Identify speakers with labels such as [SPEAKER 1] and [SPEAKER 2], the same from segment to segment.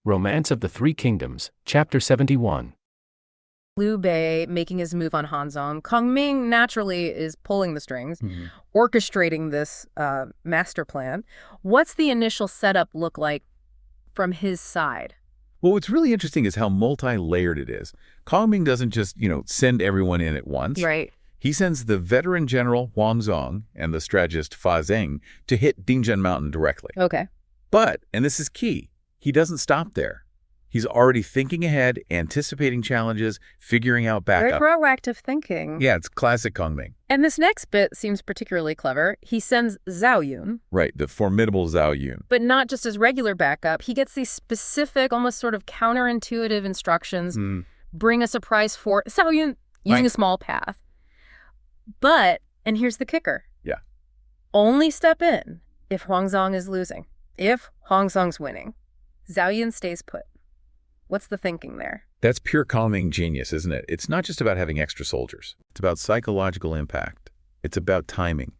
[SPEAKER 1] Romance of the Three Kingdoms, Chapter 71.
[SPEAKER 2] Liu Bei making his move on Hanzong. Kong Ming naturally is pulling the strings, orchestrating this master plan. What's the initial setup look like from his side?
[SPEAKER 3] Well, what's really interesting is how multi-layered it is. Kong Ming doesn't just, send everyone in at once.
[SPEAKER 2] Right.
[SPEAKER 3] He sends the veteran general Wang Zong and the strategist Fa Zeng to hit Dingzhen Mountain directly.
[SPEAKER 2] Okay.
[SPEAKER 3] But, and this is key, he doesn't stop there. He's already thinking ahead, anticipating challenges, figuring out backup.
[SPEAKER 2] Very proactive thinking.
[SPEAKER 3] Yeah, it's classic Kong Ming.
[SPEAKER 2] And this next bit seems particularly clever. He sends Zhao Yun.
[SPEAKER 3] Right, the formidable Zhao Yun.
[SPEAKER 2] But not just as regular backup. He gets these specific, almost sort of counterintuitive instructions. Bring a surprise for Zhao Yun using a small path. But, and here's the kicker.
[SPEAKER 3] Yeah.
[SPEAKER 2] Only step in if Huangzong is losing. If Huangzong's winning, Zhao Yun stays put. What's the thinking there?
[SPEAKER 3] That's pure Kong Ming genius, isn't it? It's not just about having extra soldiers. It's about psychological impact. It's about timing.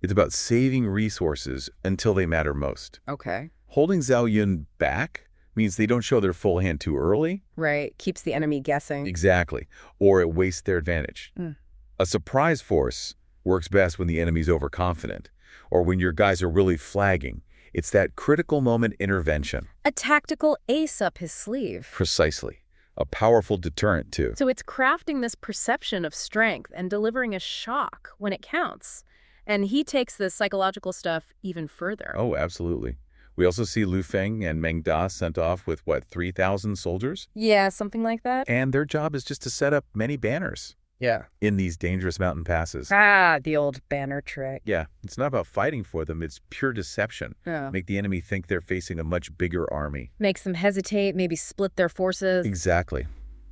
[SPEAKER 3] It's about saving resources until they matter most.
[SPEAKER 2] Okay.
[SPEAKER 3] Holding Zhao Yun back means they don't show their full hand too early.
[SPEAKER 2] Right. Keeps the enemy guessing.
[SPEAKER 3] Exactly. Or it wastes their advantage. A surprise force works best when the enemy's overconfident or when your guys are really flagging. It's that critical moment intervention.
[SPEAKER 2] A tactical ace up his sleeve.
[SPEAKER 3] Precisely. A powerful deterrent, too.
[SPEAKER 2] So it's crafting this perception of strength and delivering a shock when it counts. And he takes the psychological stuff even further.
[SPEAKER 3] Oh, absolutely. We also see Lu Feng and Meng Da sent off with, 3,000 soldiers?
[SPEAKER 2] Yeah, something like that.
[SPEAKER 3] And their job is just to set up many banners.
[SPEAKER 2] Yeah.
[SPEAKER 3] In these dangerous mountain passes.
[SPEAKER 2] Ah, the old banner trick.
[SPEAKER 3] Yeah, it's not about fighting for them, it's pure deception.
[SPEAKER 2] Yeah.
[SPEAKER 3] Make the enemy think they're facing a much bigger army.
[SPEAKER 2] Makes them hesitate, maybe split their forces.
[SPEAKER 3] Exactly.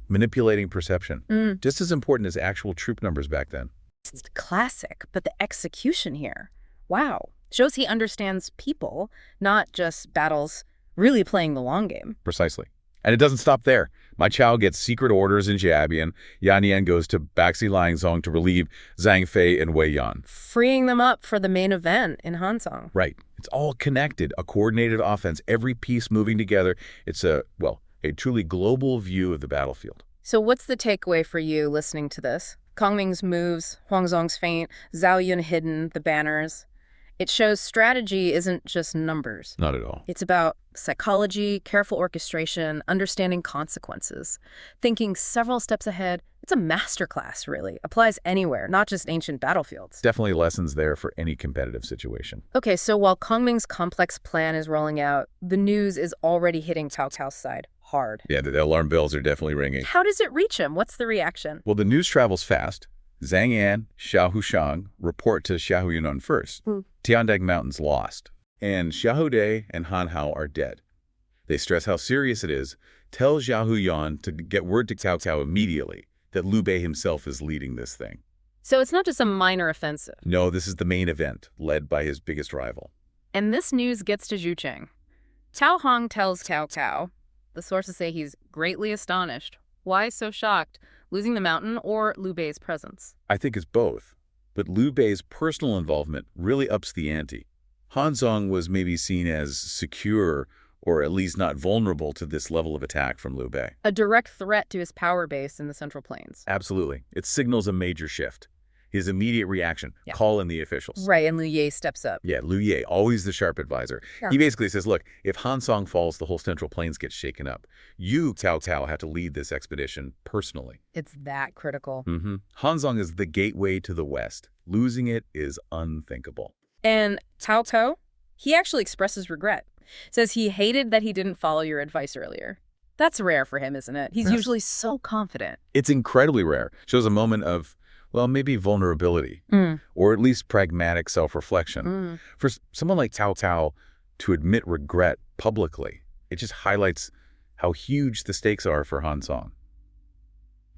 [SPEAKER 3] Manipulating perception. Just as important as actual troop numbers back then.
[SPEAKER 2] It's classic, but the execution here, wow. Shows he understands people, not just battles, really playing the long game.
[SPEAKER 3] Precisely. And it doesn't stop there. Ma Chao gets secret orders in Jiabian. Yan Yan goes to Baxi Liangzong to relieve Zhang Fei and Wei Yan.
[SPEAKER 2] Freeing them up for the main event in Hanzong.
[SPEAKER 3] Right. It's all connected, a coordinated offense, every piece moving together. It's a truly global view of the battlefield.
[SPEAKER 2] So what's the takeaway for you listening to this? Kong Ming's moves, Huangzong's feint, Zhao Yun hidden, the banners. It shows strategy isn't just numbers.
[SPEAKER 3] Not at all.
[SPEAKER 2] It's about psychology, careful orchestration, understanding consequences, thinking several steps ahead. It's a masterclass, really. Applies anywhere, not just ancient battlefields.
[SPEAKER 3] Definitely lessons there for any competitive situation.
[SPEAKER 2] Okay, so while Kong Ming's complex plan is rolling out, the news is already hitting Cao Cao's side hard.
[SPEAKER 3] Yeah, the alarm bells are definitely ringing.
[SPEAKER 2] How does it reach him? What's the reaction?
[SPEAKER 3] Well, the news travels fast. Zhang Yan, Xiahou Shang report to Xiahou Yunnan first. Tiandeng Mountain's lost, and Xiahou Dai and Han Hao are dead. They stress how serious it is, tell Xiahou Yan to get word to Cao Cao immediately that Liu Bei himself is leading this thing.
[SPEAKER 2] So it's not just a minor offensive.
[SPEAKER 3] No, this is the main event, led by his biggest rival.
[SPEAKER 2] And this news gets to Zhucheng. Cao Hong tells Cao Cao. The sources say he's greatly astonished. Why so shocked? Losing the mountain or Liu Bei's presence?
[SPEAKER 3] I think it's both. But Liu Bei's personal involvement really ups the ante. Hanzong was maybe seen as secure or at least not vulnerable to this level of attack from Liu Bei.
[SPEAKER 2] A direct threat to his power base in the Central Plains.
[SPEAKER 3] Absolutely. It signals a major shift. His immediate reaction, call in the officials.
[SPEAKER 2] Right, and Liu Ye steps up.
[SPEAKER 3] Yeah, Liu Ye, always the sharp advisor.
[SPEAKER 2] Yeah.
[SPEAKER 3] He basically says, look, if Hanzong falls, the whole Central Plains gets shaken up. You, Cao Cao, have to lead this expedition personally.
[SPEAKER 2] It's that critical.
[SPEAKER 3] Hanzong is the gateway to the West. Losing it is unthinkable.
[SPEAKER 2] And Cao Cao, he actually expresses regret. Says he hated that he didn't follow your advice earlier. That's rare for him, isn't it? He's usually so confident.
[SPEAKER 3] It's incredibly rare. Shows a moment of, well, maybe vulnerability, or at least pragmatic self-reflection. For someone like Cao Cao to admit regret publicly, it just highlights how huge the stakes are for Hanzong.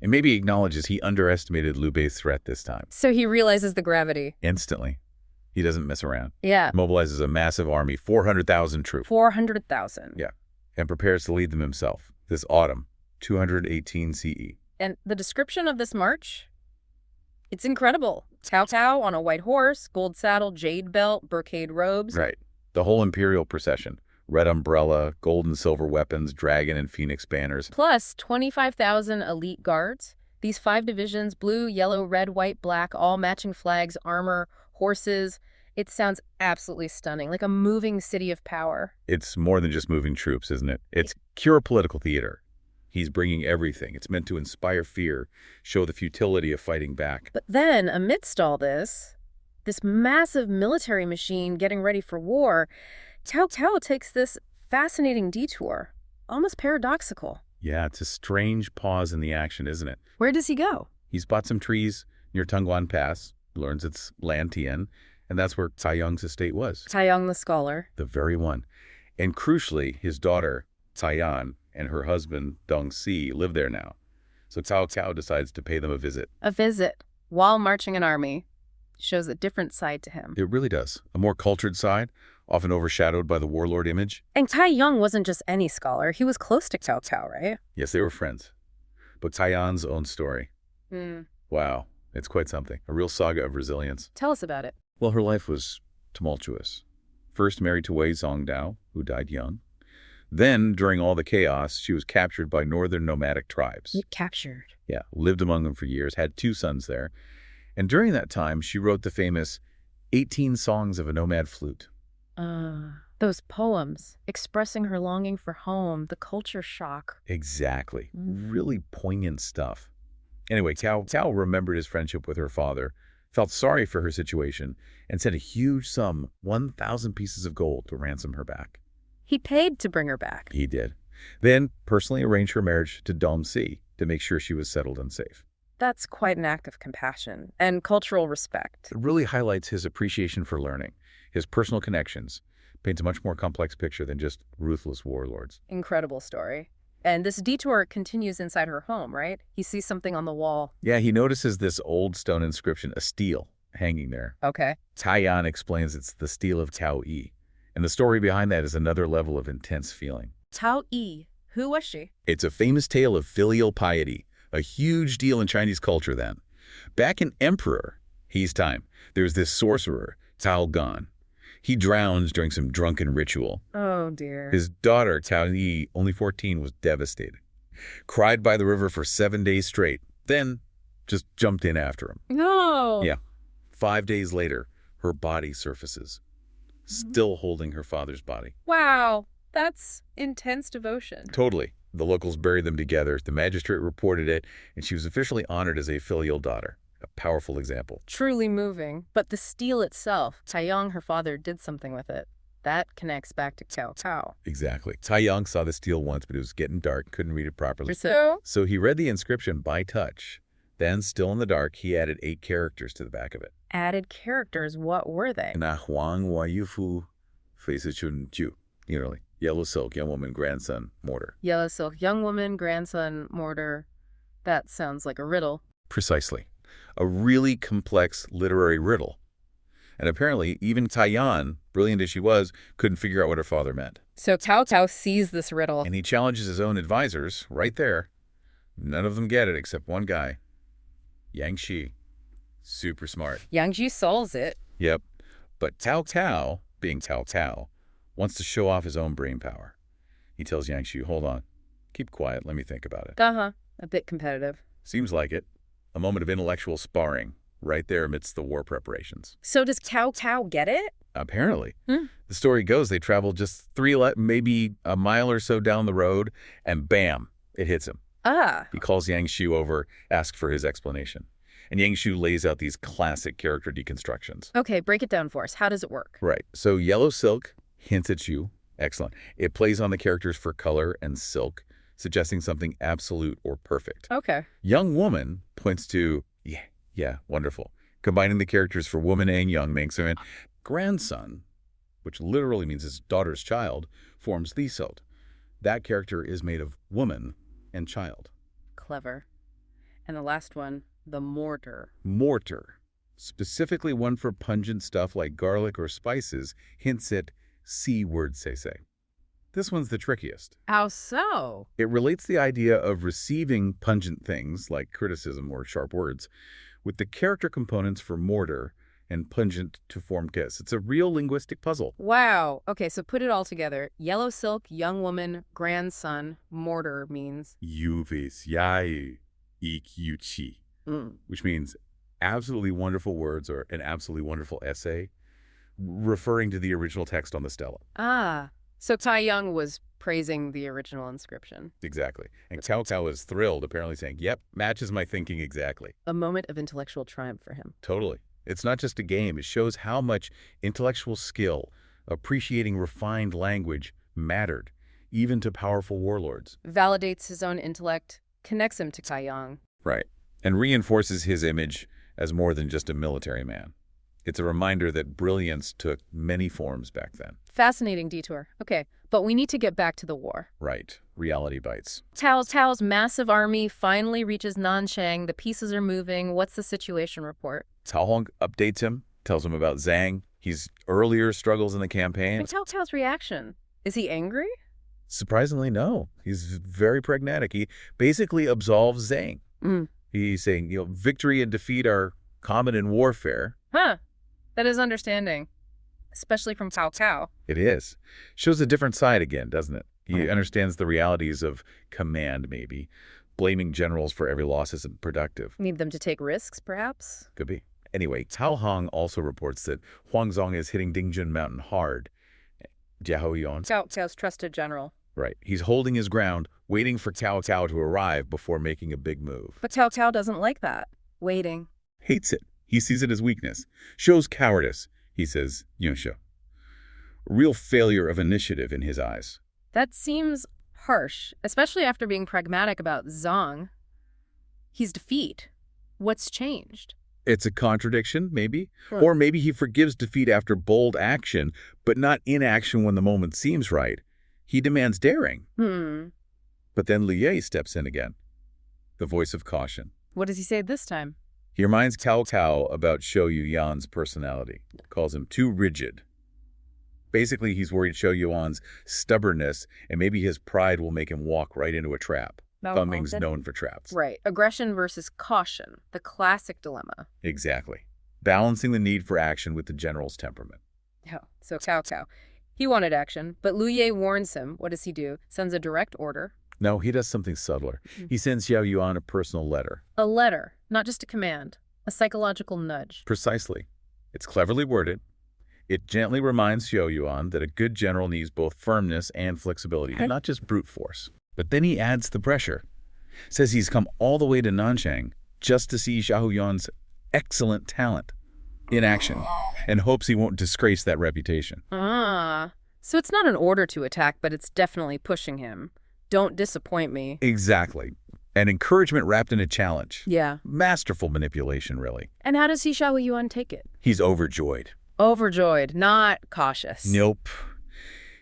[SPEAKER 3] And maybe acknowledges he underestimated Liu Bei's threat this time.
[SPEAKER 2] So he realizes the gravity.
[SPEAKER 3] Instantly. He doesn't mess around.
[SPEAKER 2] Yeah.
[SPEAKER 3] Mobilizes a massive army, 400,000 troops.
[SPEAKER 2] 400,000.
[SPEAKER 3] Yeah. And prepares to lead them himself this autumn, 218 CE.
[SPEAKER 2] And the description of this march? It's incredible. Cao Cao on a white horse, gold saddle, jade belt, brocade robes.
[SPEAKER 3] Right. The whole imperial procession. Red umbrella, gold and silver weapons, dragon and phoenix banners.
[SPEAKER 2] Plus 25,000 elite guards. These 5 divisions, blue, yellow, red, white, black, all matching flags, armor, horses. It sounds absolutely stunning, like a moving city of power.
[SPEAKER 3] It's more than just moving troops, isn't it? It's pure political theater. He's bringing everything. It's meant to inspire fear, show the futility of fighting back.
[SPEAKER 2] But then, amidst all this massive military machine getting ready for war, Cao Cao takes this fascinating detour, almost paradoxical.
[SPEAKER 3] Yeah, it's a strange pause in the action, isn't it?
[SPEAKER 2] Where does he go?
[SPEAKER 3] He spots some trees near Tungwan Pass, learns it's Lan Tian, and that's where Cai Yong's estate was.
[SPEAKER 2] Cai Yong the scholar.
[SPEAKER 3] The very one. And crucially, his daughter, Cai Yan, and her husband, Dong Si, live there now. So Cao Cao decides to pay them a visit.
[SPEAKER 2] A visit, while marching an army, shows a different side to him.
[SPEAKER 3] It really does. A more cultured side, often overshadowed by the warlord image.
[SPEAKER 2] And Cai Yong wasn't just any scholar. He was close to Cao Cao, right?
[SPEAKER 3] Yes, they were friends. But Cai Yan's own story. Wow, it's quite something. A real saga of resilience.
[SPEAKER 2] Tell us about it.
[SPEAKER 3] Well, her life was tumultuous. First married to Wei Zongdao, who died young. Then, during all the chaos, she was captured by northern nomadic tribes.
[SPEAKER 2] Captured?
[SPEAKER 3] Yeah, lived among them for years, had 2 sons there. And during that time, she wrote the famous 18 Songs of a Nomad Flute.
[SPEAKER 2] Those poems, expressing her longing for home, the culture shock.
[SPEAKER 3] Exactly. Really poignant stuff. Anyway, Cao remembered his friendship with her father, felt sorry for her situation, and sent a huge sum, 1,000 pieces of gold, to ransom her back.
[SPEAKER 2] He paid to bring her back.
[SPEAKER 3] He did. Then personally arranged her marriage to Dong Si to make sure she was settled and safe.
[SPEAKER 2] That's quite an act of compassion and cultural respect.
[SPEAKER 3] It really highlights his appreciation for learning, his personal connections, paints a much more complex picture than just ruthless warlords.
[SPEAKER 2] Incredible story. And this detour continues inside her home, right? He sees something on the wall.
[SPEAKER 3] Yeah, he notices this old stone inscription, a stele, hanging there.
[SPEAKER 2] Okay.
[SPEAKER 3] Cai Yan explains it's the stele of Tao Yi. And the story behind that is another level of intense feeling.
[SPEAKER 2] Tao Yi. Who was she?
[SPEAKER 3] It's a famous tale of filial piety, a huge deal in Chinese culture then. Back in Emperor He's time, there's this sorcerer, Tao Gan. He drowns during some drunken ritual.
[SPEAKER 2] Oh, dear.
[SPEAKER 3] His daughter, Tao Yi, only 14, was devastated. Cried by the river for 7 days straight, then just jumped in after him.
[SPEAKER 2] No!
[SPEAKER 3] Yeah. 5 days later, her body surfaces, still holding her father's body.
[SPEAKER 2] Wow. That's intense devotion.
[SPEAKER 3] Totally. The locals buried them together. The magistrate reported it, and she was officially honored as a filial daughter. A powerful example.
[SPEAKER 2] Truly moving. But the stele itself, Taiyang, her father, did something with it. That connects back to Cao Cao.
[SPEAKER 3] Exactly. Taiyang saw the stele once, but it was getting dark, couldn't read it properly.
[SPEAKER 2] So
[SPEAKER 3] he read the inscription by touch. Then, still in the dark, he added 8 characters to the back of it.
[SPEAKER 2] added characters, what were they?
[SPEAKER 3] Na Huang Wa Yufu Face Chun Ju. Literally. Yellow silk, young woman, grandson, mortar.
[SPEAKER 2] Yellow silk, young woman, grandson, mortar. That sounds like a riddle.
[SPEAKER 3] Precisely. A really complex literary riddle. And apparently, even Taiyan, brilliant as she was, couldn't figure out what her father meant.
[SPEAKER 2] So Cao Cao sees this riddle.
[SPEAKER 3] And he challenges his own advisors right there. None of them get it except one guy. Yang Shi. Super smart.
[SPEAKER 2] Yang Ji solves it.
[SPEAKER 3] Yep. But Cao Cao, being Cao Cao, wants to show off his own brain power. He tells Yang Shi, hold on. Keep quiet. Let me think about it.
[SPEAKER 2] Uh-huh. A bit competitive.
[SPEAKER 3] Seems like it. A moment of intellectual sparring right there amidst the war preparations.
[SPEAKER 2] So does Cao Cao get it?
[SPEAKER 3] Apparently. The story goes they travel just maybe a mile or so down the road, and bam, it hits him.
[SPEAKER 2] Ah.
[SPEAKER 3] He calls Yang Shu over, asks for his explanation. And Yang Shu lays out these classic character deconstructions.
[SPEAKER 2] Okay, break it down for us. How does it work?
[SPEAKER 3] Right. So yellow silk hints at you. Excellent. It plays on the characters for color and silk, suggesting something absolute or perfect.
[SPEAKER 2] Okay.
[SPEAKER 3] Young woman points to, yeah, wonderful. Combining the characters for woman and young makes him grandson, which literally means his daughter's child, forms the silk. That character is made of woman and child.
[SPEAKER 2] Clever. And the last one, the mortar.
[SPEAKER 3] Mortar, specifically one for pungent stuff like garlic or spices, hints at C-word say. This one's the trickiest.
[SPEAKER 2] How so?
[SPEAKER 3] It relates the idea of receiving pungent things like criticism or sharp words with the character components for mortar and pungent to form kiss. It's a real linguistic puzzle.
[SPEAKER 2] Wow. Okay, so put it all together. Yellow silk, young woman, grandson, mortar means...
[SPEAKER 3] Yuvis yai ik yuchi, which means absolutely wonderful words or an absolutely wonderful essay, referring to the original text on the stela.
[SPEAKER 2] Ah, so Tai Young was praising the original inscription.
[SPEAKER 3] Exactly. And Cao Cao is thrilled, apparently saying, yep, matches my thinking exactly.
[SPEAKER 2] A moment of intellectual triumph for him.
[SPEAKER 3] Totally. It's not just a game. It shows how much intellectual skill, appreciating refined language, mattered, even to powerful warlords.
[SPEAKER 2] Validates his own intellect, connects him to Tai Young.
[SPEAKER 3] Right. And reinforces his image as more than just a military man. It's a reminder that brilliance took many forms back then.
[SPEAKER 2] Fascinating detour. Okay, but we need to get back to the war.
[SPEAKER 3] Right. Reality bites.
[SPEAKER 2] Tao's massive army finally reaches Nanchang. The pieces are moving. What's the situation report?
[SPEAKER 3] Cao Hong updates him, tells him about Zhang, his earlier struggles in the campaign.
[SPEAKER 2] And Tao's reaction? Is he angry?
[SPEAKER 3] Surprisingly, no. He's very pragmatic. He basically absolves Zhang. He's saying, victory and defeat are common in warfare.
[SPEAKER 2] Huh. That is understanding, especially from Cao.
[SPEAKER 3] It is. Shows a different side again, doesn't it? He understands the realities of command, maybe. Blaming generals for every loss isn't productive.
[SPEAKER 2] Need them to take risks, perhaps?
[SPEAKER 3] Could be. Anyway, Cao Hong also reports that Huangzong is hitting Dingjun Mountain hard. Jiahou Yuan.
[SPEAKER 2] Cao's trusted general.
[SPEAKER 3] Right. He's holding his ground, waiting for Cao Cao to arrive before making a big move.
[SPEAKER 2] But Cao doesn't like that. Waiting.
[SPEAKER 3] Hates it. He sees it as weakness. Shows cowardice, he says, Yunsho. Real failure of initiative in his eyes.
[SPEAKER 2] That seems harsh, especially after being pragmatic about Zhang. He's defeat. What's changed?
[SPEAKER 3] It's a contradiction, maybe.
[SPEAKER 2] Huh.
[SPEAKER 3] Or maybe he forgives defeat after bold action, but not inaction when the moment seems right. He demands daring. But then Liu Ye steps in again. The voice of caution.
[SPEAKER 2] What does he say this time?
[SPEAKER 3] He reminds Cao Cao about Shou Yuan's personality. Calls him too rigid. Basically, he's worried Shou Yuan's stubbornness and maybe his pride will make him walk right into a trap. Fan Ming's known for traps.
[SPEAKER 2] Right. Aggression versus caution. The classic dilemma.
[SPEAKER 3] Exactly. Balancing the need for action with the general's temperament.
[SPEAKER 2] Oh, so Cao. He wanted action, but Liu Ye warns him. What does he do? Sends a direct order.
[SPEAKER 3] No, he does something subtler. He sends Xiao Yuan a personal letter.
[SPEAKER 2] A letter, not just a command. A psychological nudge.
[SPEAKER 3] Precisely. It's cleverly worded. It gently reminds Xiao Yuan that a good general needs both firmness and flexibility, not just brute force. But then he adds the pressure. Says he's come all the way to Nanchang just to see Xiao Yuan's excellent talent in action and hopes he won't disgrace that reputation.
[SPEAKER 2] So it's not an order to attack, but it's definitely pushing him. Don't disappoint me.
[SPEAKER 3] Exactly. An encouragement wrapped in a challenge.
[SPEAKER 2] Yeah.
[SPEAKER 3] Masterful manipulation, really.
[SPEAKER 2] And how does Xiao Yuan take it?
[SPEAKER 3] He's overjoyed.
[SPEAKER 2] Overjoyed, not cautious.
[SPEAKER 3] Nope.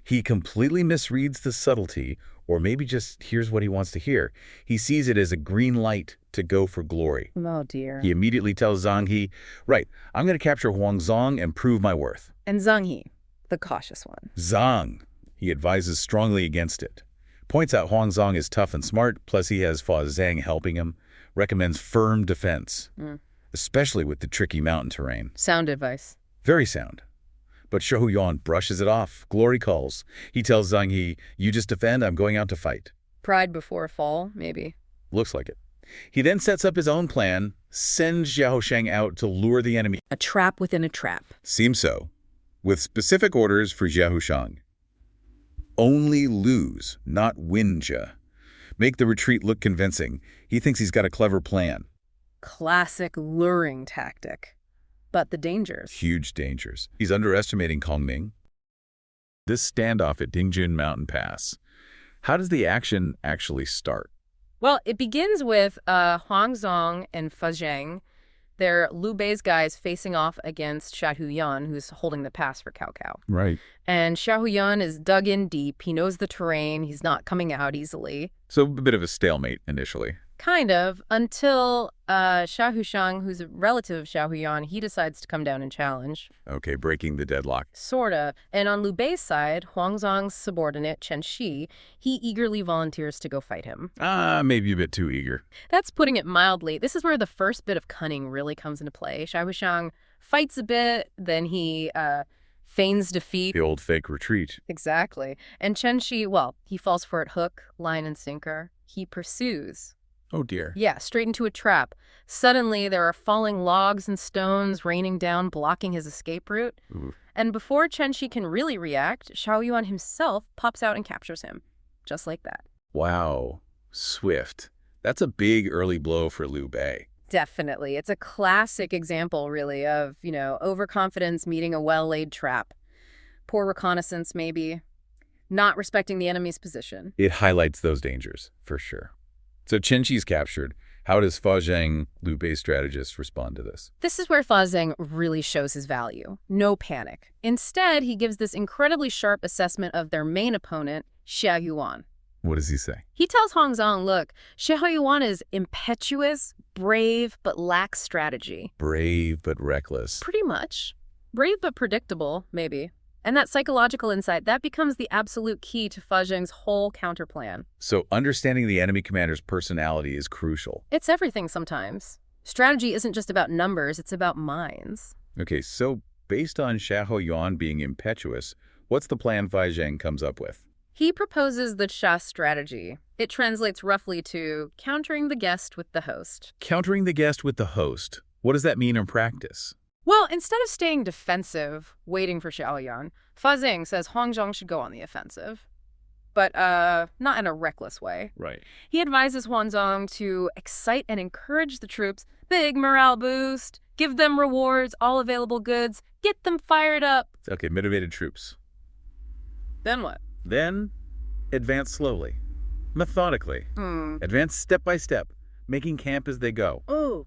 [SPEAKER 3] He completely misreads the subtlety, or maybe just hears what he wants to hear. He sees it as a green light to go for glory.
[SPEAKER 2] Oh, dear.
[SPEAKER 3] He immediately tells Zhang He, right, I'm going to capture Huangzong and prove my worth.
[SPEAKER 2] And Zhang He, the cautious one.
[SPEAKER 3] Zhang, he advises strongly against it. Points out Huangzong is tough and smart, plus he has Fa Zhang helping him. Recommends firm defense, especially with the tricky mountain terrain.
[SPEAKER 2] Sound advice.
[SPEAKER 3] Very sound. But Shou Yuan brushes it off. Glory calls. He tells Zhang He, you just defend, I'm going out to fight.
[SPEAKER 2] Pride before a fall, maybe.
[SPEAKER 3] Looks like it. He then sets up his own plan, sends Xiao Sheng out to lure the enemy.
[SPEAKER 2] A trap within a trap.
[SPEAKER 3] Seems so. With specific orders for Xiao Sheng. Only lose, not win, Jia. Make the retreat look convincing. He thinks he's got a clever plan.
[SPEAKER 2] Classic luring tactic. But the dangers.
[SPEAKER 3] Huge dangers. He's underestimating Kongming. This standoff at Dingjun Mountain Pass. How does the action actually start?
[SPEAKER 2] Well, it begins with Huangzong and Fa Zhang. They're Liu Bei's guys facing off against Xiahou Yuan, who's holding the pass for Cao Cao.
[SPEAKER 3] Right.
[SPEAKER 2] And Xiahou Yuan is dug in deep. He knows the terrain. He's not coming out easily.
[SPEAKER 3] So a bit of a stalemate initially.
[SPEAKER 2] Kind of, until Xiahou Shang, who's a relative of Xiahou Yuan, he decides to come down and challenge.
[SPEAKER 3] Okay, breaking the deadlock.
[SPEAKER 2] Sorta. And on Liu Bei's side, Huangzong's subordinate, Chen Shi, he eagerly volunteers to go fight him.
[SPEAKER 3] Maybe a bit too eager.
[SPEAKER 2] That's putting it mildly. This is where the first bit of cunning really comes into play. Xiahou Shang fights a bit, then he feigns defeat.
[SPEAKER 3] The old fake retreat.
[SPEAKER 2] Exactly. And Chen Shi, well, he falls for it hook, line, and sinker. He pursues.
[SPEAKER 3] Oh, dear.
[SPEAKER 2] Yeah, straight into a trap. Suddenly, there are falling logs and stones raining down, blocking his escape route.
[SPEAKER 3] Ooh.
[SPEAKER 2] And before Chen Shi can really react, Xiao Yuan himself pops out and captures him. Just like that.
[SPEAKER 3] Wow. Swift. That's a big early blow for Liu Bei.
[SPEAKER 2] Definitely. It's a classic example, really, of, overconfidence meeting a well-laid trap. Poor reconnaissance, maybe. Not respecting the enemy's position.
[SPEAKER 3] It highlights those dangers, for sure. So Chen Shi's captured. How does Fa Zheng, Liu Bei's strategist, respond to this?
[SPEAKER 2] This is where Fa Zheng really shows his value. No panic. Instead, he gives this incredibly sharp assessment of their main opponent, Xiao Yuan.
[SPEAKER 3] What does he say?
[SPEAKER 2] He tells Hong Zhang, look, Xiao Yuan is impetuous, brave, but lacks strategy.
[SPEAKER 3] Brave but reckless.
[SPEAKER 2] Pretty much. Brave but predictable, maybe. And that psychological insight, that becomes the absolute key to Fa Zheng's whole counterplan.
[SPEAKER 3] So understanding the enemy commander's personality is crucial.
[SPEAKER 2] It's everything sometimes. Strategy isn't just about numbers, it's about minds.
[SPEAKER 3] Okay, so based on Xiao Yuan being impetuous, what's the plan Fa Zheng comes up with?
[SPEAKER 2] He proposes the Sha strategy. It translates roughly to countering the guest with the host.
[SPEAKER 3] Countering the guest with the host. What does that mean in practice?
[SPEAKER 2] Well, instead of staying defensive, waiting for Xiao Yuan, Fa Zheng says Hong Zhang should go on the offensive. But not in a reckless way.
[SPEAKER 3] Right.
[SPEAKER 2] He advises Huan Zhang to excite and encourage the troops. Big morale boost. Give them rewards, all available goods. Get them fired up.
[SPEAKER 3] Okay, motivated troops.
[SPEAKER 2] Then what?
[SPEAKER 3] Then advance slowly, methodically. Advance step by step, making camp as they go.
[SPEAKER 2] Ooh.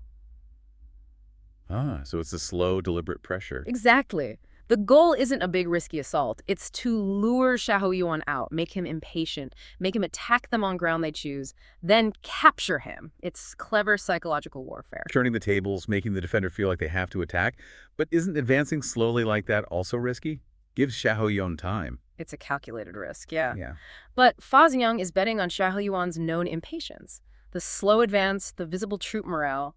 [SPEAKER 3] So it's a slow, deliberate pressure.
[SPEAKER 2] Exactly. The goal isn't a big, risky assault. It's to lure Xiao Yuan out, make him impatient, make him attack them on ground they choose, then capture him. It's clever psychological warfare.
[SPEAKER 3] Turning the tables, making the defender feel like they have to attack. But isn't advancing slowly like that also risky? Gives Xiao Yuan time.
[SPEAKER 2] It's a calculated risk, yeah.
[SPEAKER 3] Yeah.
[SPEAKER 2] But Fa Zheng is betting on Xiao Yuan's known impatience. The slow advance, the visible troop morale.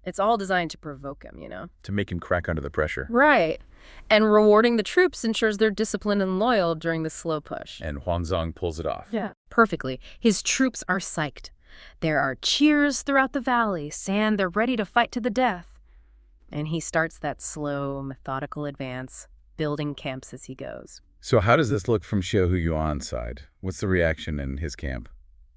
[SPEAKER 2] It's all designed to provoke him,
[SPEAKER 3] To make him crack under the pressure.
[SPEAKER 2] Right. And rewarding the troops ensures they're disciplined and loyal during the slow push.
[SPEAKER 3] And Huan Zhang pulls it off.
[SPEAKER 2] Yeah. Perfectly. His troops are psyched. There are cheers throughout the valley, saying they're ready to fight to the death. And he starts that slow, methodical advance, building camps as he goes.
[SPEAKER 3] So how does this look from Xiao Yuan's side? What's the reaction in his camp?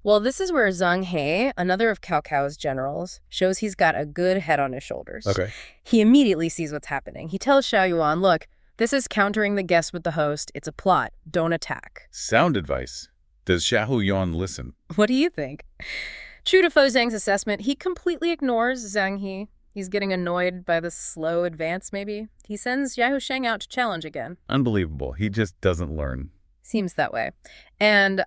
[SPEAKER 2] Well, this is where Zhang He, another of Cao Cao's generals, shows he's got a good head on his shoulders.
[SPEAKER 3] Okay.
[SPEAKER 2] He immediately sees what's happening. He tells Xiao Yuan, look, this is countering the guest with the host. It's a plot. Don't attack.
[SPEAKER 3] Sound advice. Does Xiao Yuan listen?
[SPEAKER 2] What do you think? True to Fa Zheng's assessment, he completely ignores Zhang He. He's getting annoyed by the slow advance, maybe. He sends Yahoo Sheng out to challenge again.
[SPEAKER 3] Unbelievable. He just doesn't learn.
[SPEAKER 2] Seems that way. And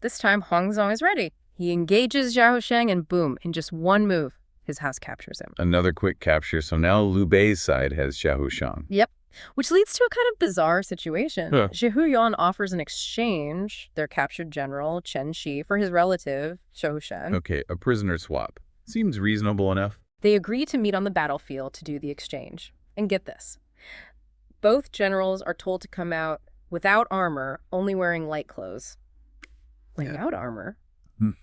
[SPEAKER 2] this time, Huang Zhong is ready. He engages Zhao Sheng, and boom, in just one move, his house captures him.
[SPEAKER 3] Another quick capture. So now Liu Bei's side has Xiahou Shang.
[SPEAKER 2] Yep. Which leads to a kind of bizarre situation.
[SPEAKER 3] Huh.
[SPEAKER 2] Xiahou Yuan offers an exchange, their captured general, Chen Shi, for his relative, Xiahou Shen.
[SPEAKER 3] Okay, a prisoner swap. Seems reasonable enough.
[SPEAKER 2] They agree to meet on the battlefield to do the exchange. And get this. Both generals are told to come out without armor, only wearing light clothes. Without armor?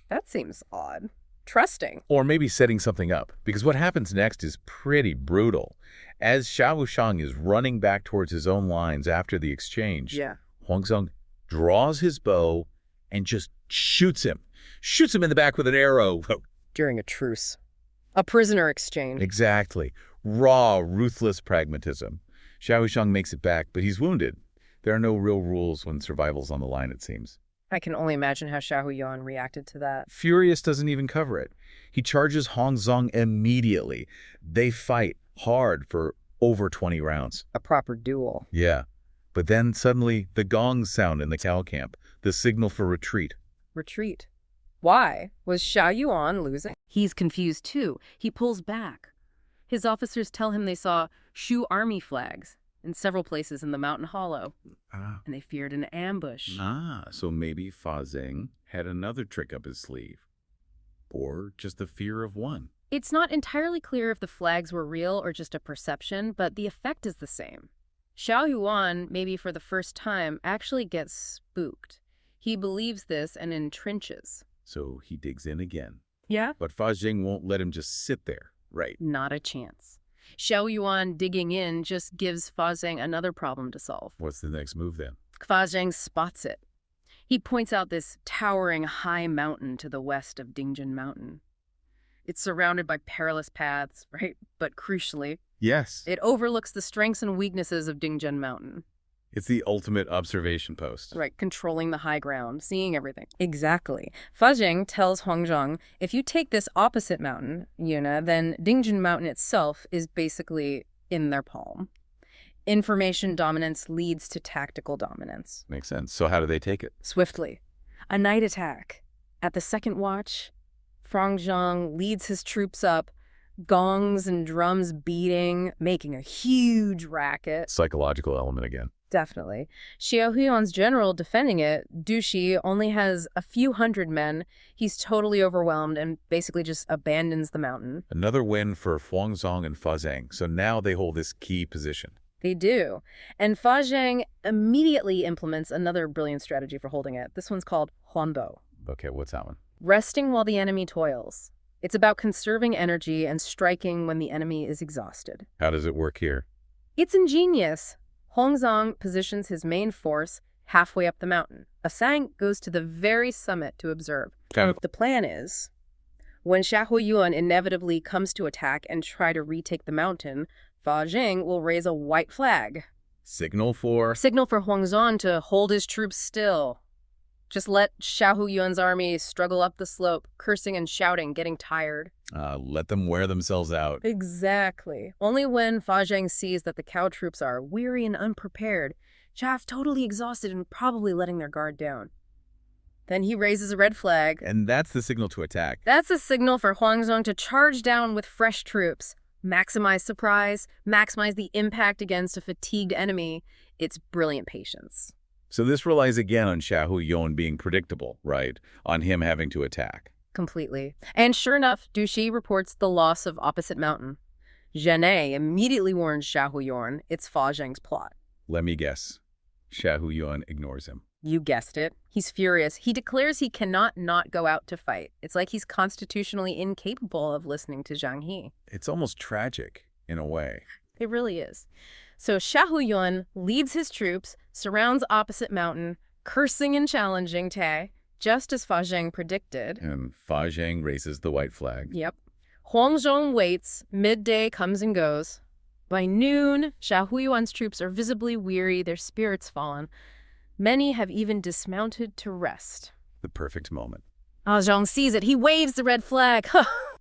[SPEAKER 2] That seems odd. Trusting.
[SPEAKER 3] Or maybe setting something up, because what happens next is pretty brutal. As Xiahou Shang is running back towards his own lines after the exchange, Huang Zhong draws his bow and just shoots him. Shoots him in the back with an arrow.
[SPEAKER 2] During a truce. A prisoner exchange.
[SPEAKER 3] Exactly. Raw, ruthless pragmatism. Xiahou Shang makes it back, but he's wounded. There are no real rules when survival's on the line, it seems.
[SPEAKER 2] I can only imagine how Xiahou Yuan reacted to that.
[SPEAKER 3] Furious doesn't even cover it. He charges Huang Zhong immediately. They fight hard for over 20 rounds.
[SPEAKER 2] A proper duel.
[SPEAKER 3] Yeah. But then suddenly the gongs sound in the Cao camp, the signal for retreat.
[SPEAKER 2] Retreat. Why? Was Xiahou Yuan losing? He's confused too. He pulls back. His officers tell him they saw Shu army flags in several places in the mountain hollow, and they feared an ambush.
[SPEAKER 3] So maybe Fa Zheng had another trick up his sleeve. Or just the fear of one.
[SPEAKER 2] It's not entirely clear if the flags were real or just a perception, but the effect is the same. Xiao Yuan, maybe for the first time, actually gets spooked. He believes this and entrenches.
[SPEAKER 3] So he digs in again.
[SPEAKER 2] Yeah?
[SPEAKER 3] But Fa Jing won't let him just sit there, right?
[SPEAKER 2] Not a chance. Xiao Yuan digging in just gives Fa Zheng another problem to solve.
[SPEAKER 3] What's the next move then?
[SPEAKER 2] Fa Zheng spots it. He points out this towering high mountain to the west of Dingjin Mountain. It's surrounded by perilous paths, right? But crucially,
[SPEAKER 3] Yes.
[SPEAKER 2] it overlooks the strengths and weaknesses of Dingjin Mountain.
[SPEAKER 3] It's the ultimate observation post.
[SPEAKER 2] Right, controlling the high ground, seeing everything. Exactly. Fa Jing tells Huangzhong, if you take this opposite mountain, Yuna, then Dingjin Mountain itself is basically in their palm. Information dominance leads to tactical dominance.
[SPEAKER 3] Makes sense. So how do they take it?
[SPEAKER 2] Swiftly. A night attack. At the second watch, Huangzhong leads his troops up, gongs and drums beating, making a huge racket.
[SPEAKER 3] Psychological element again.
[SPEAKER 2] Definitely. Xiao Huan's general defending it, Du Shi, only has a few hundred men. He's totally overwhelmed and basically just abandons the mountain.
[SPEAKER 3] Another win for Huangzong and Fa Zheng. So now they hold this key position.
[SPEAKER 2] They do. And Fa Zheng immediately implements another brilliant strategy for holding it. This one's called Huanbo.
[SPEAKER 3] Okay, what's that one?
[SPEAKER 2] Resting while the enemy toils. It's about conserving energy and striking when the enemy is exhausted.
[SPEAKER 3] How does it work here?
[SPEAKER 2] It's ingenious. Huangzong positions his main force halfway up the mountain. Asang goes to the very summit to observe. The plan is, when Xiahou Yuan inevitably comes to attack and try to retake the mountain, Fa Jing will raise a white flag.
[SPEAKER 3] Signal for
[SPEAKER 2] Huangzong to hold his troops still. Just let Xiahou Yuan's army struggle up the slope, cursing and shouting, getting tired.
[SPEAKER 3] let them wear themselves out.
[SPEAKER 2] Exactly. Only when Fa Zheng sees that the cow troops are weary and unprepared, chaff totally exhausted and probably letting their guard down. Then he raises a red flag.
[SPEAKER 3] And that's the signal to attack.
[SPEAKER 2] That's a signal for Huangzong to charge down with fresh troops. Maximize surprise, maximize the impact against a fatigued enemy. It's brilliant patience.
[SPEAKER 3] So this relies again on Xiahou Yuan being predictable, right? On him having to attack.
[SPEAKER 2] Completely. And sure enough, Du Shi reports the loss of opposite mountain. Zhane immediately warns Xiahou Yuan it's Fa Zheng's plot.
[SPEAKER 3] Let me guess. Xiahou Yuan ignores him.
[SPEAKER 2] You guessed it. He's furious. He declares he cannot not go out to fight. It's like he's constitutionally incapable of listening to Zhang He.
[SPEAKER 3] It's almost tragic, in a way.
[SPEAKER 2] It really is. So Xiahou Yuan leads his troops, surrounds opposite mountain, cursing and challenging Tai, just as Fa Zheng predicted.
[SPEAKER 3] And Fa Zheng raises the white flag.
[SPEAKER 2] Yep. Huangzhong waits. Midday comes and goes. By noon, Xiahou Yuan's troops are visibly weary, their spirits fallen. Many have even dismounted to rest.
[SPEAKER 3] The perfect moment.
[SPEAKER 2] Zhang sees it. He waves the red flag.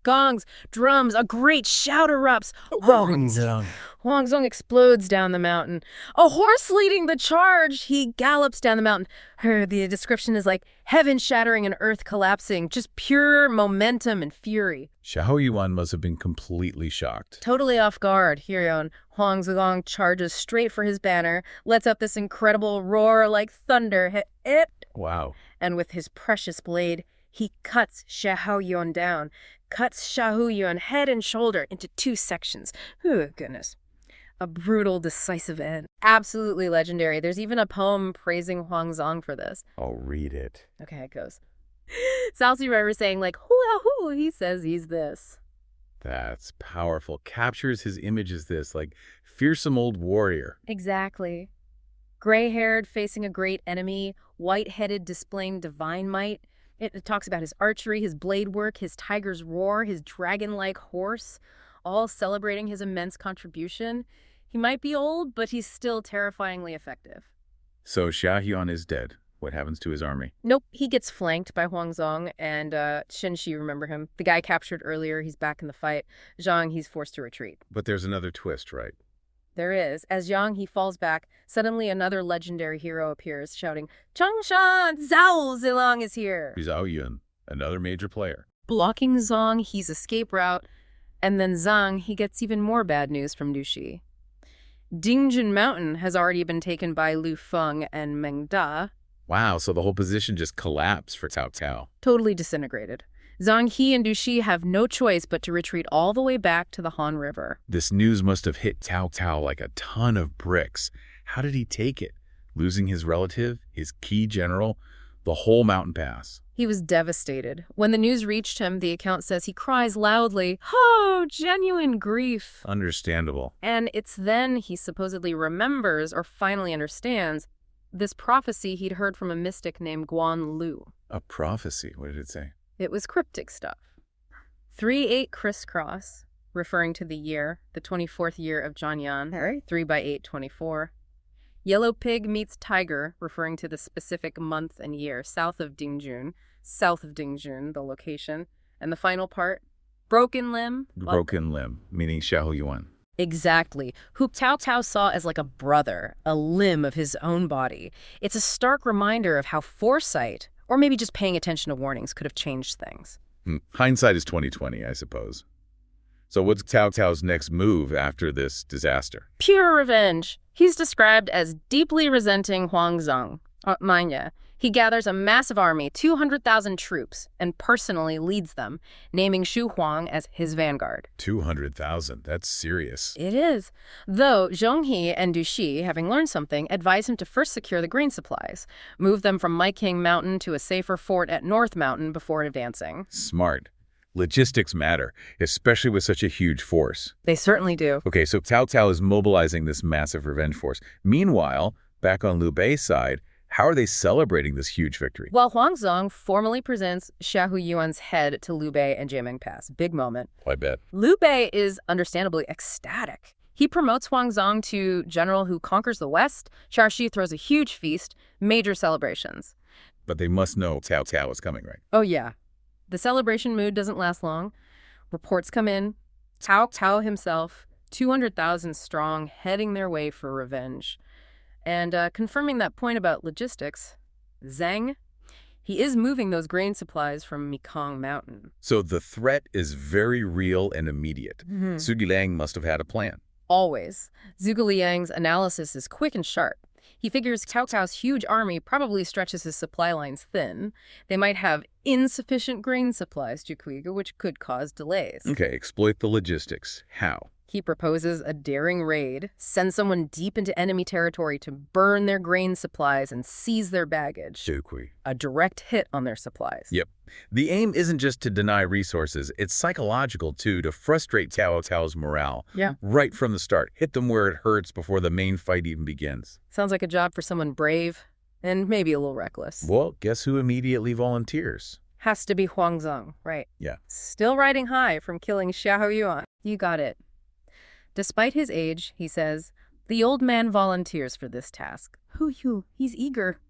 [SPEAKER 2] Gongs, drums, a great shout erupts. Huangzong explodes down the mountain. A horse leading the charge. He gallops down the mountain. The description is like heaven shattering and earth collapsing. Just pure momentum and fury.
[SPEAKER 3] Xiahou Yuan must have been completely shocked.
[SPEAKER 2] Totally off guard. Huangzong charges straight for his banner, lets up this incredible roar like thunder.
[SPEAKER 3] Wow.
[SPEAKER 2] And with his precious blade, he cuts Xiahou Yuan down, cuts Xiahou Yuan head and shoulder into two sections. Oh, goodness. A brutal, decisive end. Absolutely legendary. There's even a poem praising Huangzong for this.
[SPEAKER 3] I'll read it.
[SPEAKER 2] Okay, it goes. Cao River saying, like, hoo, he says he's this.
[SPEAKER 3] That's powerful. Captures his image as this, like, fearsome old warrior.
[SPEAKER 2] Exactly. Gray-haired, facing a great enemy, white-headed, displaying divine might. It talks about his archery, his blade work, his tiger's roar, his dragon-like horse, all celebrating his immense contribution. He might be old, but he's still terrifyingly effective.
[SPEAKER 3] So Xiahou Yuan is dead. What happens to his army?
[SPEAKER 2] Nope, he gets flanked by Huangzong and Shen Shi, remember him? The guy captured earlier, he's back in the fight. Zhang, he's forced to retreat.
[SPEAKER 3] But there's another twist, right?
[SPEAKER 2] There is. As Yang He falls back, suddenly another legendary hero appears, shouting, Changshan, Zhao Zilong is here.
[SPEAKER 3] Zhao Yun, another major player.
[SPEAKER 2] Blocking Zhang, he's escape route. And then Zhang, he gets even more bad news from Du Shi. Dingjin Mountain has already been taken by Lu Feng and Meng Da.
[SPEAKER 3] Wow, so the whole position just collapsed for Cao Cao.
[SPEAKER 2] Totally disintegrated. Zhang He and Du Shi have no choice but to retreat all the way back to the Han River.
[SPEAKER 3] This news must have hit Cao Cao like a ton of bricks. How did he take it? Losing his relative, his key general, the whole mountain pass.
[SPEAKER 2] He was devastated. When the news reached him, the account says he cries loudly, "Oh, genuine grief."
[SPEAKER 3] Understandable.
[SPEAKER 2] And it's then he supposedly remembers or finally understands this prophecy he'd heard from a mystic named Guan Lu.
[SPEAKER 3] A prophecy? What did it say?
[SPEAKER 2] It was cryptic stuff. 3-8 crisscross, referring to the year, the 24th year of Zhangyan, 3/8, 24. Yellow pig meets tiger, referring to the specific month and year, south of Dingjun, the location. And the final part, broken limb.
[SPEAKER 3] Broken limb, meaning Xiahou Yuan.
[SPEAKER 2] Exactly. Who Cao Cao saw as like a brother, a limb of his own body. It's a stark reminder of how foresight, or maybe just paying attention to warnings, could have changed things.
[SPEAKER 3] Hindsight is 20/20, I suppose. So what's Cao Cao's next move after this disaster?
[SPEAKER 2] Pure revenge. He's described as deeply resenting Huangzong. Manya. He gathers a massive army, 200,000 troops, and personally leads them, naming Xu Huang as his vanguard.
[SPEAKER 3] 200,000. That's serious.
[SPEAKER 2] It is. Though Zhong He and Du Shi, having learned something, advise him to first secure the grain supplies, move them from Maiking Mountain to a safer fort at North Mountain before advancing.
[SPEAKER 3] Smart. Logistics matter, especially with such a huge force.
[SPEAKER 2] They certainly do.
[SPEAKER 3] Okay, so Cao Cao is mobilizing this massive revenge force. Meanwhile, back on Liu Bei's side, how are they celebrating this huge victory?
[SPEAKER 2] Well, Huangzong formally presents Xiahou Yuan's head to Liu Bei and Jiaming Pass. Big moment.
[SPEAKER 3] I bet.
[SPEAKER 2] Liu Bei is understandably ecstatic. He promotes Huangzong to general who conquers the West. Xiaoxi throws a huge feast, major celebrations.
[SPEAKER 3] But they must know Cao Cao is coming, right?
[SPEAKER 2] Oh, yeah. The celebration mood doesn't last long. Reports come in. Cao Cao himself, 200,000 strong, heading their way for revenge. And confirming that point about logistics, Zhang, he is moving those grain supplies from Mekong Mountain.
[SPEAKER 3] So the threat is very real and immediate. Zhuge Liang must have had a plan.
[SPEAKER 2] Always. Zhuge Liang's analysis is quick and sharp. He figures Cao Cao's huge army probably stretches his supply lines thin. They might have insufficient grain supplies, which could cause delays.
[SPEAKER 3] Okay, exploit the logistics. How?
[SPEAKER 2] He proposes a daring raid, send someone deep into enemy territory to burn their grain supplies and seize their baggage. A direct hit on their supplies.
[SPEAKER 3] Yep. The aim isn't just to deny resources, it's psychological too, to frustrate Cao Cao's morale.
[SPEAKER 2] Yeah.
[SPEAKER 3] Right from the start. Hit them where it hurts before the main fight even begins.
[SPEAKER 2] Sounds like a job for someone brave and maybe a little reckless.
[SPEAKER 3] Well, guess who immediately volunteers?
[SPEAKER 2] Has to be Huangzong, right?
[SPEAKER 3] Yeah.
[SPEAKER 2] Still riding high from killing Xiahou Yuan. You got it. Despite his age, he says, the old man volunteers for this task. He's eager.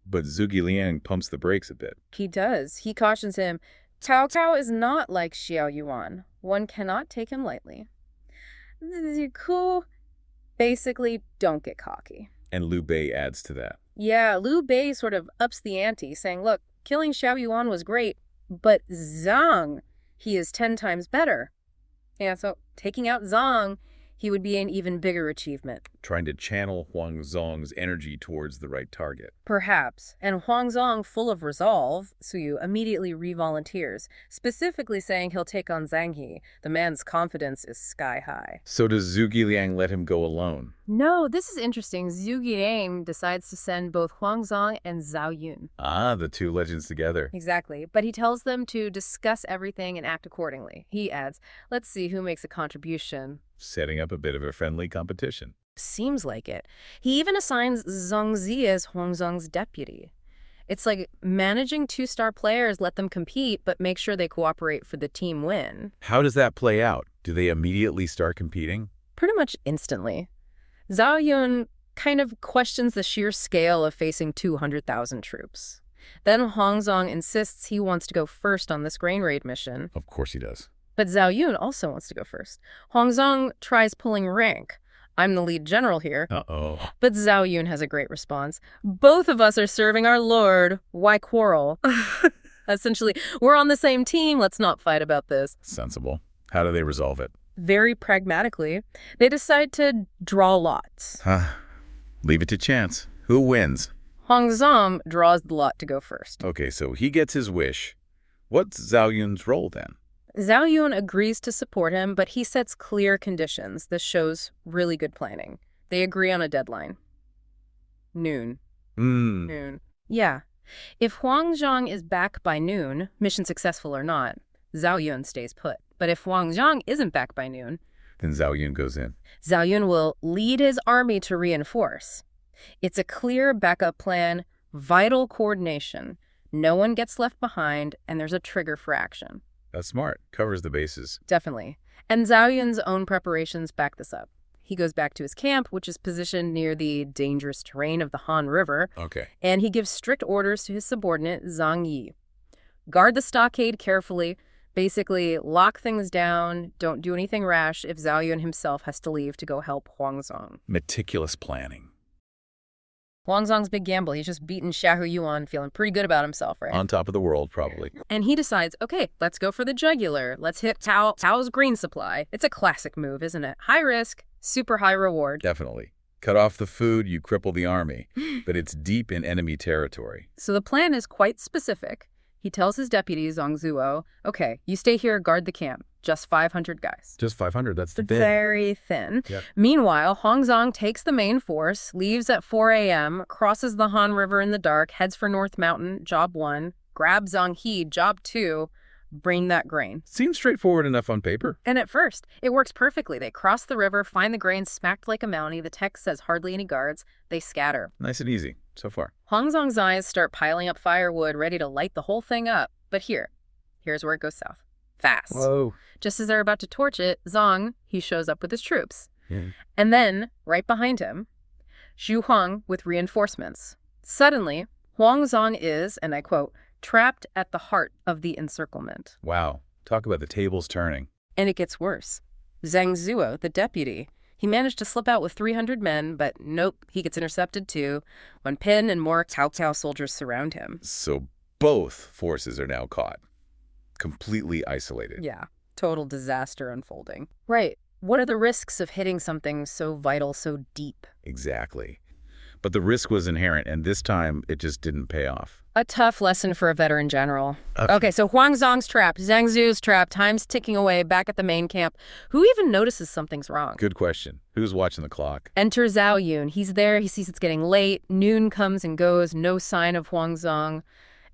[SPEAKER 3] But Zhuge Liang pumps the brakes a bit.
[SPEAKER 2] He does. He cautions him, Cao Cao is not like Xiahou Yuan. One cannot take him lightly. Cool. Basically, don't get cocky.
[SPEAKER 3] And Liu Bei adds to that.
[SPEAKER 2] Yeah, Liu Bei sort of ups the ante, saying, look, killing Xiahou Yuan was great, but Zhang, he is 10 times better. Yeah, so taking out Zhang, he would be an even bigger achievement.
[SPEAKER 3] Trying to channel Huangzong's energy towards the right target.
[SPEAKER 2] Perhaps. And Huangzong, full of resolve, Suyu immediately re-volunteers, specifically saying he'll take on Zhang He. The man's confidence is sky high.
[SPEAKER 3] So does Zhuge Liang let him go alone?
[SPEAKER 2] No, this is interesting. Zhuge Liang decides to send both Huangzong and Zhao Yun.
[SPEAKER 3] Ah, the two legends together.
[SPEAKER 2] Exactly. But he tells them to discuss everything and act accordingly. He adds, let's see who makes a contribution.
[SPEAKER 3] Setting up a bit of a friendly competition.
[SPEAKER 2] Seems like it. He even assigns Zhang Zi as Huangzong's deputy. It's like managing 2-star players, let them compete, but make sure they cooperate for the team win.
[SPEAKER 3] How does that play out? Do they immediately start competing?
[SPEAKER 2] Pretty much instantly. Zhao Yun kind of questions the sheer scale of facing 200,000 troops. Then Huangzong insists he wants to go first on this grain raid mission.
[SPEAKER 3] Of course he does.
[SPEAKER 2] But Zhao Yun also wants to go first. Huangzong tries pulling rank. I'm the lead general here.
[SPEAKER 3] Uh-oh.
[SPEAKER 2] But Zhao Yun has a great response. Both of us are serving our lord. Why quarrel? Essentially, we're on the same team. Let's not fight about this.
[SPEAKER 3] Sensible. How do they resolve it?
[SPEAKER 2] Very pragmatically, they decide to draw lots.
[SPEAKER 3] Leave it to chance. Who wins?
[SPEAKER 2] Huangzong draws the lot to go first.
[SPEAKER 3] Okay, so he gets his wish. What's Zhao Yun's role then?
[SPEAKER 2] Zhao Yun agrees to support him, but he sets clear conditions. This shows really good planning. They agree on a deadline. Noon. Noon. Yeah. If Huang Zhang is back by noon, mission successful or not, Zhao Yun stays put. But if Huang Zhang isn't back by noon,
[SPEAKER 3] then Zhao Yun goes in.
[SPEAKER 2] Zhao Yun will lead his army to reinforce. It's a clear backup plan, vital coordination. No one gets left behind, and there's a trigger for action.
[SPEAKER 3] That's smart. Covers the bases.
[SPEAKER 2] Definitely. And Zhao Yun's own preparations back this up. He goes back to his camp, which is positioned near the dangerous terrain of the Han River.
[SPEAKER 3] Okay.
[SPEAKER 2] And he gives strict orders to his subordinate, Zhang Yi. Guard the stockade carefully. Basically, lock things down. Don't do anything rash if Zhao Yun himself has to leave to go help Huang Zhang.
[SPEAKER 3] Meticulous planning.
[SPEAKER 2] Huang Zhang's big gamble. He's just beaten Xiahou Yuan, feeling pretty good about himself, right?
[SPEAKER 3] On top of the world, probably.
[SPEAKER 2] And he decides, okay, let's go for the jugular. Let's hit Cao's green supply. It's a classic move, isn't it? High risk, super high reward.
[SPEAKER 3] Definitely. Cut off the food, you cripple the army. But it's deep in enemy territory.
[SPEAKER 2] So the plan is quite specific. He tells his deputy, Zhang Zuo, okay, you stay here, guard the camp. Just 500 guys.
[SPEAKER 3] Just 500, that's thin.
[SPEAKER 2] Very thin.
[SPEAKER 3] Yep.
[SPEAKER 2] Meanwhile, Huang Zhang takes the main force, leaves at 4 a.m., crosses the Han River in the dark, heads for North Mountain, job 1, grabs Zhang He, job 2, bring that grain.
[SPEAKER 3] Seems straightforward enough on paper.
[SPEAKER 2] And at first, it works perfectly. They cross the river, find the grain smacked like a mountie. The text says hardly any guards. They scatter.
[SPEAKER 3] Nice and easy, so far.
[SPEAKER 2] Huang Zhang's eyes start piling up firewood, ready to light the whole thing up. But here's where it goes south. Fast.
[SPEAKER 3] Whoa.
[SPEAKER 2] Just as they're about to torch it, Zhang, he shows up with his troops.
[SPEAKER 3] Yeah.
[SPEAKER 2] And then, right behind him, Xu Huang with reinforcements. Suddenly, Huang Zhang is, and I quote, trapped at the heart of the encirclement.
[SPEAKER 3] Wow. Talk about the tables turning.
[SPEAKER 2] And it gets worse. Zhang Zuo, the deputy, he managed to slip out with 300 men, but nope, he gets intercepted too, when Pin and more Cao soldiers surround him.
[SPEAKER 3] So both forces are now caught. Completely isolated.
[SPEAKER 2] Yeah, total disaster unfolding. Right. What are the risks of hitting something so vital, so deep?
[SPEAKER 3] Exactly. But the risk was inherent, and this time it just didn't pay off.
[SPEAKER 2] A tough lesson for a veteran general. Okay, so Huang Zhang's trapped, Zhang Zu's trapped, time's ticking away back at the main camp. Who even notices something's wrong?
[SPEAKER 3] Good question. Who's watching the clock?
[SPEAKER 2] Enter Zhao Yun. He's there, he sees it's getting late, noon comes and goes, no sign of Huang Zhang.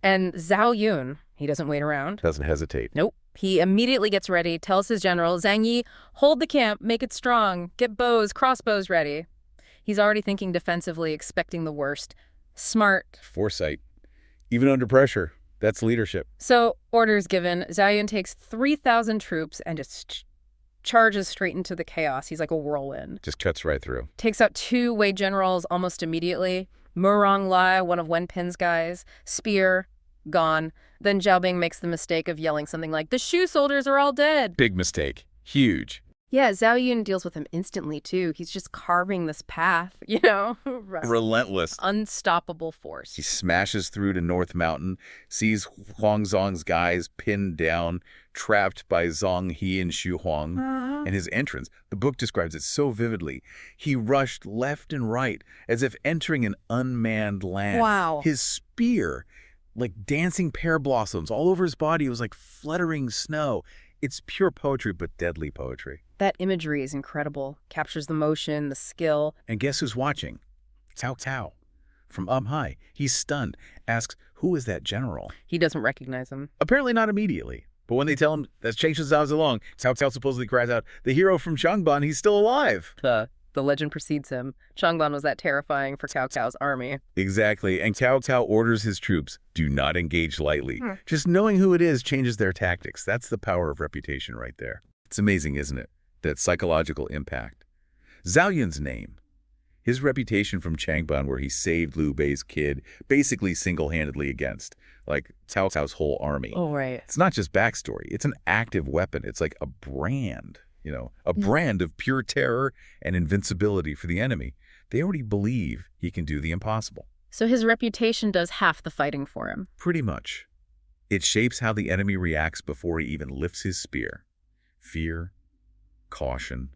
[SPEAKER 2] And Zhao Yun, he doesn't wait around.
[SPEAKER 3] Doesn't hesitate.
[SPEAKER 2] Nope. He immediately gets ready, tells his general, Zhang Yi, hold the camp, make it strong, get bows, crossbows ready. He's already thinking defensively, expecting the worst. Smart.
[SPEAKER 3] Foresight. Even under pressure. That's leadership.
[SPEAKER 2] So, orders given. Zhao Yun takes 3,000 troops and just charges straight into the chaos. He's like a whirlwind.
[SPEAKER 3] Just cuts right through.
[SPEAKER 2] Takes out 2 Wei generals almost immediately. Murong Lai, one of Wen Pin's guys. Spear, gone. Then Zhao Bing makes the mistake of yelling something like, the Shu soldiers are all dead.
[SPEAKER 3] Big mistake. Huge.
[SPEAKER 2] Yeah, Zhao Yun deals with him instantly, too. He's just carving this path, you know?
[SPEAKER 3] Relentless.
[SPEAKER 2] Unstoppable force.
[SPEAKER 3] He smashes through to North Mountain, sees Huang Zhang's guys pinned down, trapped by Zhang He and Xu Huang. And his entrance, the book describes it so vividly. He rushed left and right as if entering an unmanned land.
[SPEAKER 2] Wow.
[SPEAKER 3] His spear, like dancing pear blossoms all over his body, was like fluttering snow. It's pure poetry, but deadly poetry.
[SPEAKER 2] That imagery is incredible. Captures the motion, the skill.
[SPEAKER 3] And guess who's watching? Cao. From up high. He's stunned. Asks, who is that general?
[SPEAKER 2] He doesn't recognize him.
[SPEAKER 3] Apparently not immediately. But when they tell him that's Chen Shizhao Zilong, Cao supposedly cries out, the hero from Changban, he's still alive.
[SPEAKER 2] The legend precedes him. Changban was that terrifying for Cao's army.
[SPEAKER 3] Exactly. And Cao orders his troops, do not engage lightly. Just knowing who it is changes their tactics. That's the power of reputation right there. It's amazing, isn't it? That psychological impact. Zhao Yun's name, his reputation from Changban where he saved Liu Bei's kid, basically single-handedly against, like, Cao's whole army.
[SPEAKER 2] Oh, right.
[SPEAKER 3] It's not just backstory. It's an active weapon. It's like a brand, you know, a brand of pure terror and invincibility for the enemy. They already believe he can do the impossible.
[SPEAKER 2] So his reputation does half the fighting for him.
[SPEAKER 3] Pretty much. It shapes how the enemy reacts before he even lifts his spear. Fear, caution.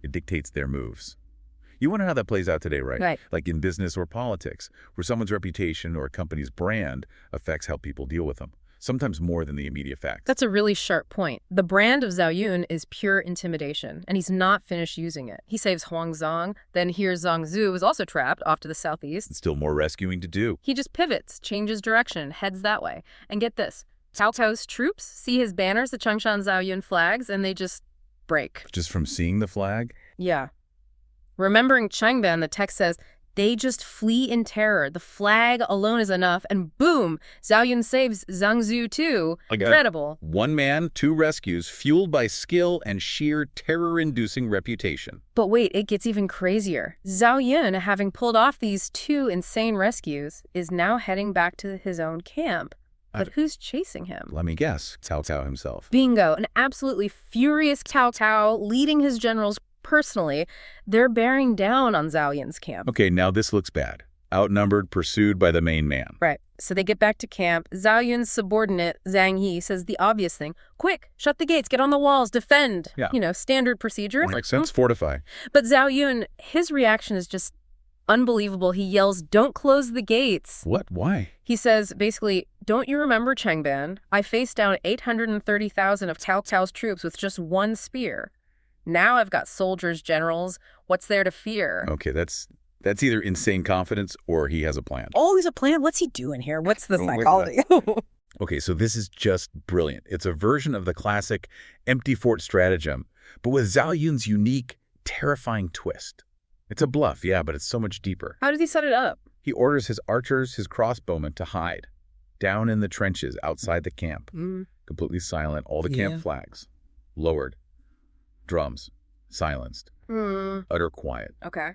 [SPEAKER 3] It dictates their moves. You wonder how that plays out today, right?
[SPEAKER 2] Right.
[SPEAKER 3] Like in business or politics, where someone's reputation or a company's brand affects how people deal with them. sometimes more than the immediate facts.
[SPEAKER 2] That's a really sharp point. The brand of Zhao Yun is pure intimidation, and he's not finished using it. He saves Huangzong, then hears Zhang Zu is also trapped off to the southeast.
[SPEAKER 3] Still more rescuing to do.
[SPEAKER 2] He just pivots, changes direction, heads that way. And get this, Cao Cao's troops see his banners, the Changshan Zhao Yun flags, and they just break.
[SPEAKER 3] Just from seeing the flag?
[SPEAKER 2] Yeah. Remembering Changban, the text says, they just flee in terror. The flag alone is enough, and boom, Zhao Yun saves Zhang Zu too. Incredible.
[SPEAKER 3] One man, two rescues, fueled by skill and sheer terror-inducing reputation.
[SPEAKER 2] But wait, it gets even crazier. Zhao Yun, having pulled off these two insane rescues, is now heading back to his own camp. But who's chasing him?
[SPEAKER 3] Let me guess, Cao Cao himself.
[SPEAKER 2] Bingo, an absolutely furious Cao Cao leading his generals personally. They're bearing down on Zhao Yun's camp.
[SPEAKER 3] Okay, now this looks bad. Outnumbered, pursued by the main man.
[SPEAKER 2] Right. So they get back to camp. Zhao Yun's subordinate, Zhang Yi, says the obvious thing. Quick, shut the gates, get on the walls, defend.
[SPEAKER 3] Yeah.
[SPEAKER 2] You know, standard procedures.
[SPEAKER 3] Makes sense, fortify.
[SPEAKER 2] But Zhao Yun, his reaction is just unbelievable. He yells, don't close the gates.
[SPEAKER 3] What? Why?
[SPEAKER 2] He says, basically, don't you remember Changban? I faced down 830,000 of Cao Cao's troops with just one spear. Now I've got soldiers, generals. What's there to fear?
[SPEAKER 3] Okay, that's either insane confidence or he has a plan.
[SPEAKER 2] Oh, he's a plan? What's he doing here? What's the psychology?
[SPEAKER 3] Okay, so this is just brilliant. It's a version of the classic empty fort stratagem, but with Zhao Yun's unique, terrifying twist. It's a bluff, yeah, but it's so much deeper.
[SPEAKER 2] How does he set it up?
[SPEAKER 3] He orders his archers, his crossbowmen to hide down in the trenches outside the camp. Completely silent, all the camp flags lowered. Drums, silenced, utter quiet.
[SPEAKER 2] Okay.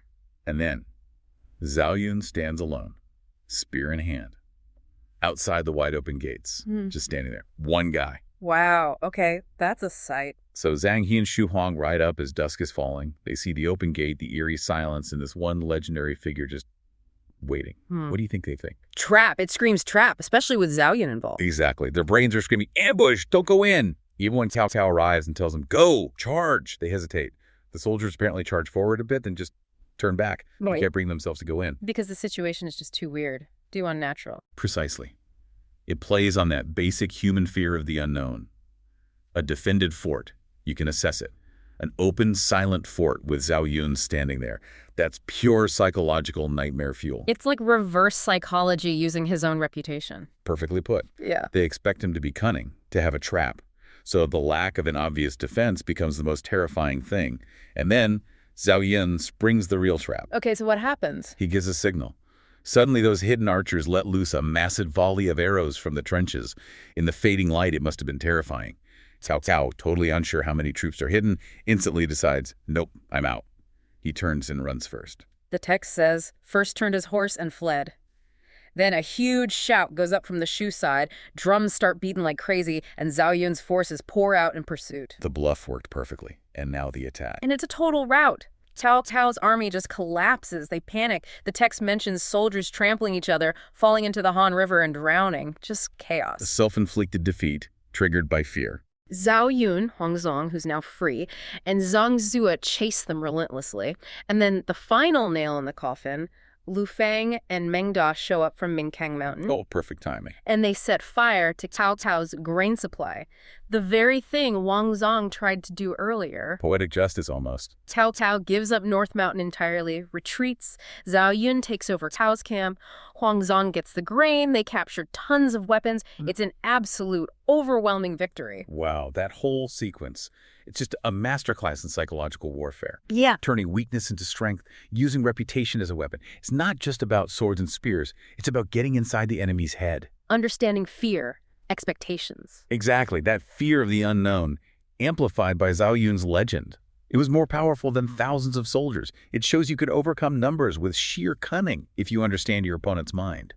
[SPEAKER 3] And then, Zhao Yun stands alone, spear in hand, outside the wide-open gates, just standing there. One guy.
[SPEAKER 2] Wow. Okay, that's a sight.
[SPEAKER 3] So Zhang He and Xu Huang ride up as dusk is falling. They see the open gate, the eerie silence, and this one legendary figure just waiting. What do you think they think?
[SPEAKER 2] Trap. It screams trap, especially with Zhao Yun involved.
[SPEAKER 3] Exactly. Their brains are screaming, ambush, don't go in. Even when Cao Cao arrives and tells them, go, charge, they hesitate. The soldiers apparently charge forward a bit, then just turn back. They can't bring themselves to go in.
[SPEAKER 2] Because the situation is just too weird, too unnatural.
[SPEAKER 3] Precisely. It plays on that basic human fear of the unknown. A defended fort, you can assess it. An open, silent fort with Zhao Yun standing there. That's pure psychological nightmare fuel.
[SPEAKER 2] It's like reverse psychology using his own reputation.
[SPEAKER 3] Perfectly put.
[SPEAKER 2] Yeah.
[SPEAKER 3] They expect him to be cunning, to have a trap. So the lack of an obvious defense becomes the most terrifying thing. And then Zhao Yun springs the real trap.
[SPEAKER 2] Okay, so what happens?
[SPEAKER 3] He gives a signal. Suddenly those hidden archers let loose a massive volley of arrows from the trenches. In the fading light, it must have been terrifying. Cao Cao, totally unsure how many troops are hidden, instantly decides, nope, I'm out. He turns and runs first.
[SPEAKER 2] The text says, first turned his horse and fled. Then a huge shout goes up from the Shu side, drums start beating like crazy, and Zhao Yun's forces pour out in pursuit.
[SPEAKER 3] The bluff worked perfectly, and now the attack.
[SPEAKER 2] And it's a total rout. Cao Cao's army just collapses. They panic. The text mentions soldiers trampling each other, falling into the Han River and drowning. Just chaos.
[SPEAKER 3] A self-inflicted defeat, triggered by fear.
[SPEAKER 2] Zhao Yun, Huangzong, who's now free, and Zhang Zua chase them relentlessly. And then the final nail in the coffin, Lu Fang and Meng Da show up from Mingkang Mountain.
[SPEAKER 3] Oh, perfect timing.
[SPEAKER 2] And they set fire to Cao Cao's grain supply. The very thing Wang Zong tried to do earlier.
[SPEAKER 3] Poetic justice, almost.
[SPEAKER 2] Cao Cao gives up North Mountain entirely, retreats. Zhao Yun takes over Cao's camp. Huang Zong gets the grain. They capture tons of weapons. It's an absolute, overwhelming victory.
[SPEAKER 3] Wow, that whole sequence. It's just a masterclass in psychological warfare.
[SPEAKER 2] Yeah.
[SPEAKER 3] Turning weakness into strength, using reputation as a weapon. It's not just about swords and spears. It's about getting inside the enemy's head.
[SPEAKER 2] Understanding fear, expectations.
[SPEAKER 3] Exactly, that fear of the unknown, amplified by Zhao Yun's legend. It was more powerful than thousands of soldiers. It shows you could overcome numbers with sheer cunning if you understand your opponent's mind.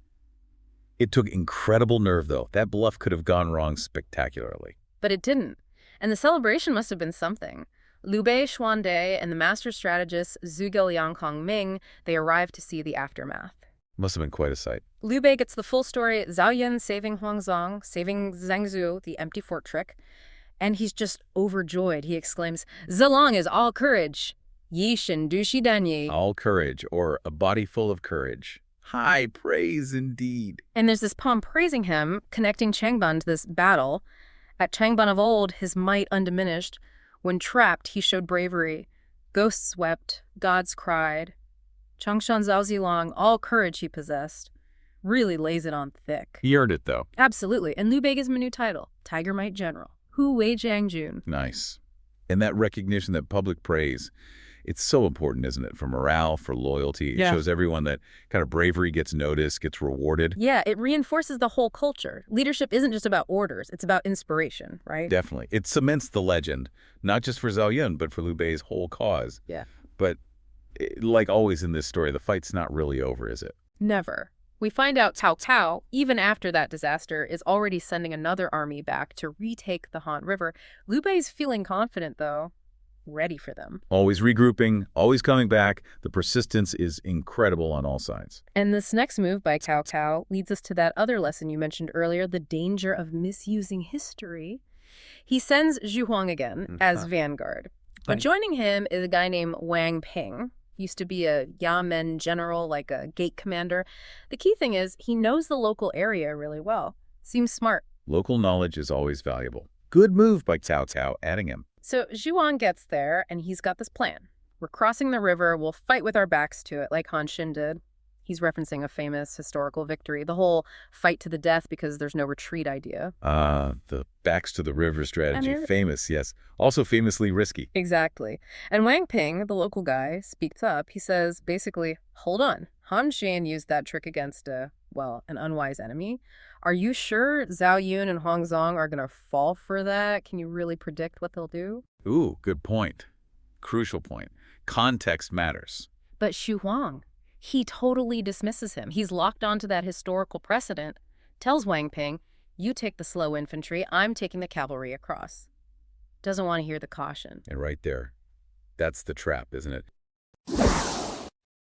[SPEAKER 3] It took incredible nerve, though. That bluff could have gone wrong spectacularly.
[SPEAKER 2] But it didn't. And the celebration must have been something. Liu Bei, Xuande, and the master strategist Zhug Liang Kongming, they arrived to see the aftermath.
[SPEAKER 3] Must have been quite a sight.
[SPEAKER 2] Liu Bei gets the full story, Zhao Yun saving Huangzong, saving Zhang Zu, the empty fort trick. And he's just overjoyed. He exclaims, Zilong is all courage. Yi shen du shi dan yi.
[SPEAKER 3] All courage, or a body full of courage. High praise indeed.
[SPEAKER 2] And there's this poem praising him, connecting Changban to this battle. At Changban of old, his might undiminished. When trapped, he showed bravery. Ghosts wept, gods cried. Changshan Zhaozilong, all courage he possessed. Really lays it on thick.
[SPEAKER 3] He earned it, though.
[SPEAKER 2] Absolutely. And Liu Bei gives him a new title, Tiger Might General. Hu Wei Jiangjun.
[SPEAKER 3] Nice. And that recognition, that public praise, it's so important, isn't it? For morale, for loyalty. It shows everyone that kind of bravery gets noticed, gets rewarded.
[SPEAKER 2] Yeah, it reinforces the whole culture. Leadership isn't just about orders. It's about inspiration, right?
[SPEAKER 3] Definitely. It cements the legend, not just for Zhao Yun, but for Liu Bei's whole cause.
[SPEAKER 2] Yeah.
[SPEAKER 3] But like always in this story, the fight's not really over, is it?
[SPEAKER 2] Never. We find out Cao Cao, even after that disaster, is already sending another army back to retake the Han River. Liu Bei's feeling confident, though. Ready for them.
[SPEAKER 3] Always regrouping, always coming back. The persistence is incredible on all sides.
[SPEAKER 2] And this next move by Cao Cao leads us to that other lesson you mentioned earlier, the danger of misusing history. He sends Zhu Huang again as vanguard. But joining him is a guy named Wang Ping. Used to be a Yamen general, like a gate commander. The key thing is he knows the local area really well. Seems smart.
[SPEAKER 3] Local knowledge is always valuable. Good move by Cao Cao, adding him.
[SPEAKER 2] So Zhuang gets there, and he's got this plan. We're crossing the river. We'll fight with our backs to it, like Han Xin did. He's referencing a famous historical victory, the whole fight to the death because there's no retreat idea.
[SPEAKER 3] The backs to the river strategy. Famous, yes. Also famously risky.
[SPEAKER 2] Exactly. And Wang Ping, the local guy, speaks up. He says, basically, hold on. Han Xin used that trick against an unwise enemy. Are you sure Zhao Yun and Huang Zong are going to fall for that? Can you really predict what they'll do?
[SPEAKER 3] Ooh, good point. Crucial point. Context matters.
[SPEAKER 2] But Xu Huang, he totally dismisses him. He's locked onto that historical precedent, tells Wang Ping, you take the slow infantry, I'm taking the cavalry across. Doesn't want to hear the caution.
[SPEAKER 3] And right there, that's the trap, isn't it?